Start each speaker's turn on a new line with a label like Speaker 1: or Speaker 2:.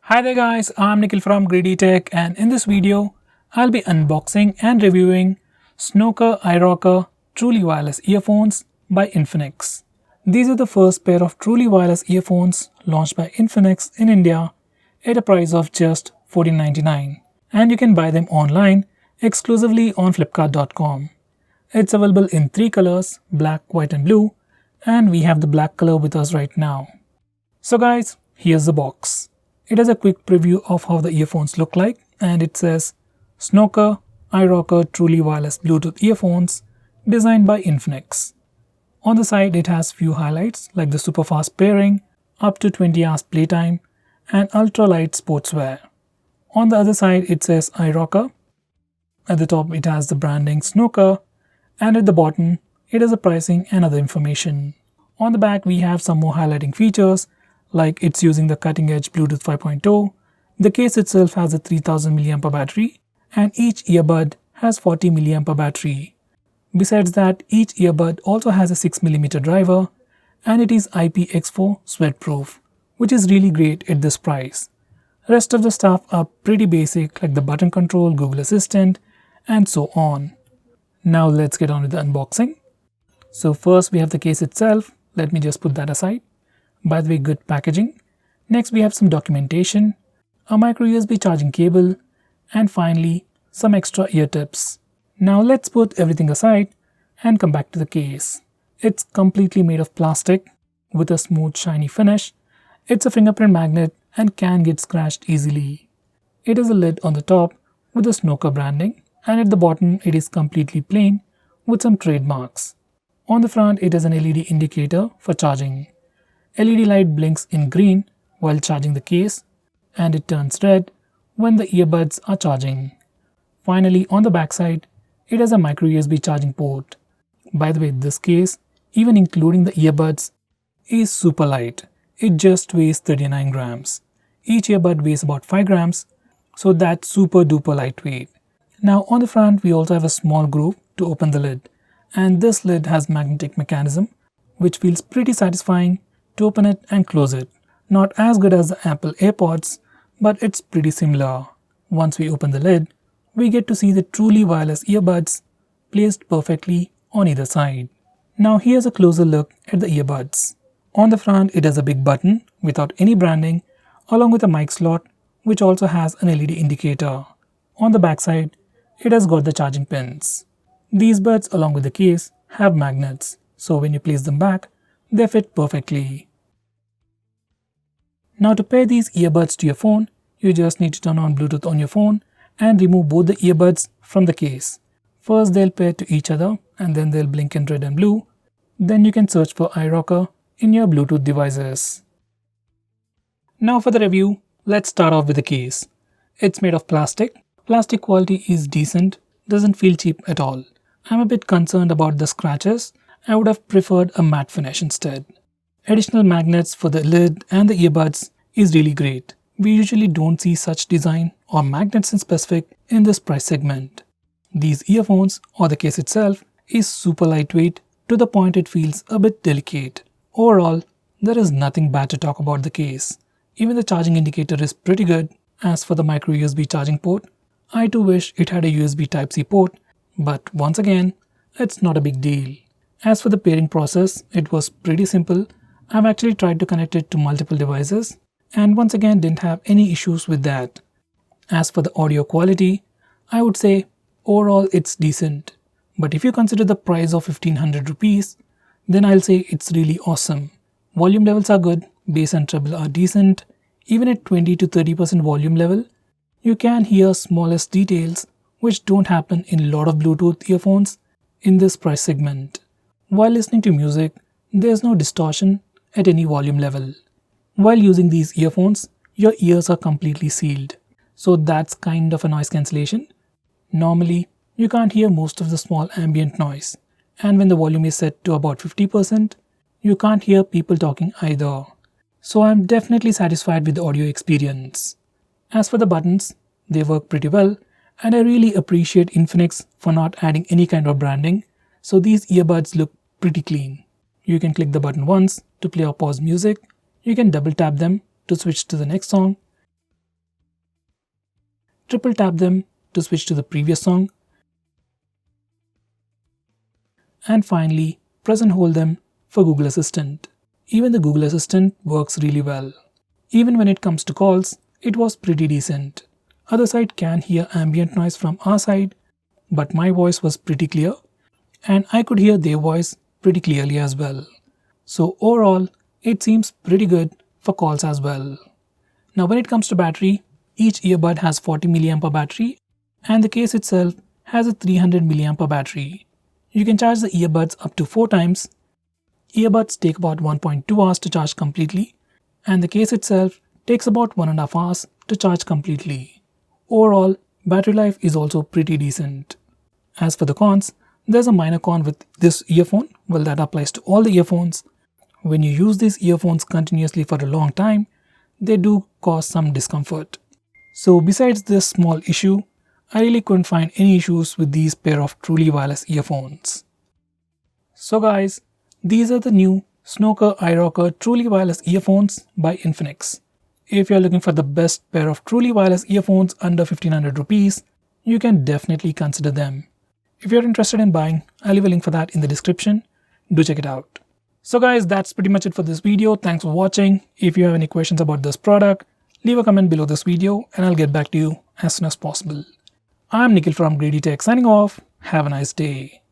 Speaker 1: Hi there guys, I'm Nikhil from Greedy Tech, and in this video I'll be unboxing and reviewing Snoker iRocker Truly Wireless Earphones by Infinix. These are the first pair of truly wireless earphones launched by Infinix in India at a price of just $14.99, and you can buy them online exclusively on flipkart.com. It's available in three colors, black, white and blue, and we have the black color with us right now. So guys, here's the box. It has a quick preview of how the earphones look like, and it says Snoker iRocker Truly Wireless Bluetooth Earphones designed by Infinix. On the side it has few highlights like the super fast pairing, up to 20 hours playtime and ultra light sportswear. On the other side it says iRocker. At the top it has the branding Snoker, and at the bottom it has the pricing and other information. On the back we have some more highlighting features like it's using the cutting edge Bluetooth 5.0, the case itself has a 3000 mAh battery, and each earbud has 40 mAh battery. Besides that, each earbud also has a 6mm driver, and it is IPX4 sweatproof, which is really great at this price. Rest of the stuff are pretty basic like the button control, Google Assistant, and so on. Now let's get on with the unboxing. So first we have the case itself. Let me just put that aside. By the way, good packaging. Next we have some documentation, a micro USB charging cable, and finally some extra ear tips. Now let's put everything aside and come back to the case. It's completely made of plastic with a smooth shiny finish. It's a fingerprint magnet and can get scratched easily. It has a lid on the top with the Snoker branding, and at the bottom it is completely plain with some trademarks. On the front it has an LED indicator for charging. LED light blinks in green while charging the case, and it turns red when the earbuds are charging. Finally, on the backside, it has a micro USB charging port. By the way, this case, even including the earbuds, is super light. It just weighs 39 grams. Each earbud weighs about 5 grams, so that's super duper lightweight. Now on the front, we also have a small groove to open the lid, and this lid has magnetic mechanism, which feels pretty satisfying to open it and close it. Not as good as the Apple AirPods, but it's pretty similar. Once we open the lid, we get to see the truly wireless earbuds placed perfectly on either side. Now here's a closer look at the earbuds. On the front it has a big button without any branding, along with a mic slot which also has an LED indicator. On the back side it has got the charging pins. These buds along with the case have magnets, so when you place them back, they fit perfectly. Now to pair these earbuds to your phone, you just need to turn on Bluetooth on your phone and remove both the earbuds from the case. First they'll pair to each other and then they'll blink in red and blue. Then you can search for iRocker in your Bluetooth devices. Now for the review, let's start off with the case. It's made of plastic. Plastic quality is decent, doesn't feel cheap at all. I'm a bit concerned about the scratches. I would have preferred a matte finish instead. Additional magnets for the lid and the earbuds is really great. We usually don't see such design or magnets in specific in this price segment. These earphones or the case itself is super lightweight to the point it feels a bit delicate. Overall, there is nothing bad to talk about the case. Even the charging indicator is pretty good. As for the micro USB charging port, I too wish it had a USB Type-C port, but once again, it's not a big deal. As for the pairing process, it was pretty simple. I've actually tried to connect it to multiple devices and once again didn't have any issues with that. As for the audio quality, I would say overall it's decent. But if you consider the price of 1500 rupees, then I'll say it's really awesome. Volume levels are good, bass and treble are decent. Even at 20 to 30% volume level, you can hear smallest details which don't happen in a lot of Bluetooth earphones in this price segment. While listening to music, there's no distortion at any volume level. While using these earphones, your ears are completely sealed, so that's kind of a noise cancellation. Normally, you can't hear most of the small ambient noise, and when the volume is set to about 50%, you can't hear people talking either. So I'm definitely satisfied with the audio experience. As for the buttons, they work pretty well, and I really appreciate Infinix for not adding any kind of branding, so these earbuds look pretty clean. You can click the button once to play or pause music. You can double tap them to switch to the next song. triple tap them to switch to the previous song, and finally press and hold them for Google Assistant. Even the Google Assistant works really well. Even when it comes to calls, it was pretty decent. Other side can hear ambient noise from our side, but my voice was pretty clear and I could hear their voice pretty clearly as well. So overall, it seems pretty good for calls as well. Now when it comes to battery, each earbud has 40 mAh battery and the case itself has a 300 mAh battery. You can charge the earbuds up to 4 times. Earbuds take about 1.2 hours to charge completely and the case itself takes about 1.5 hours to charge completely. Overall, battery life is also pretty decent. As for the cons, there's a minor con with this earphone. Well, that applies to all the earphones. When you use these earphones continuously for a long time, they do cause some discomfort. So besides this small issue, I really couldn't find any issues with these pair of truly wireless earphones. So guys, these are the new Snoker iRocker truly wireless earphones by Infinix. If you're looking for the best pair of truly wireless earphones under 1500 rupees, you can definitely consider them. If you're interested in buying, I'll leave a link for that in the description. Do check it out. So guys, that's pretty much it for this video. Thanks for watching. If you have any questions about this product, leave a comment below this video and I'll get back to you as soon as possible. I'm Nikhil from Greedy Tech signing off. Have a nice day.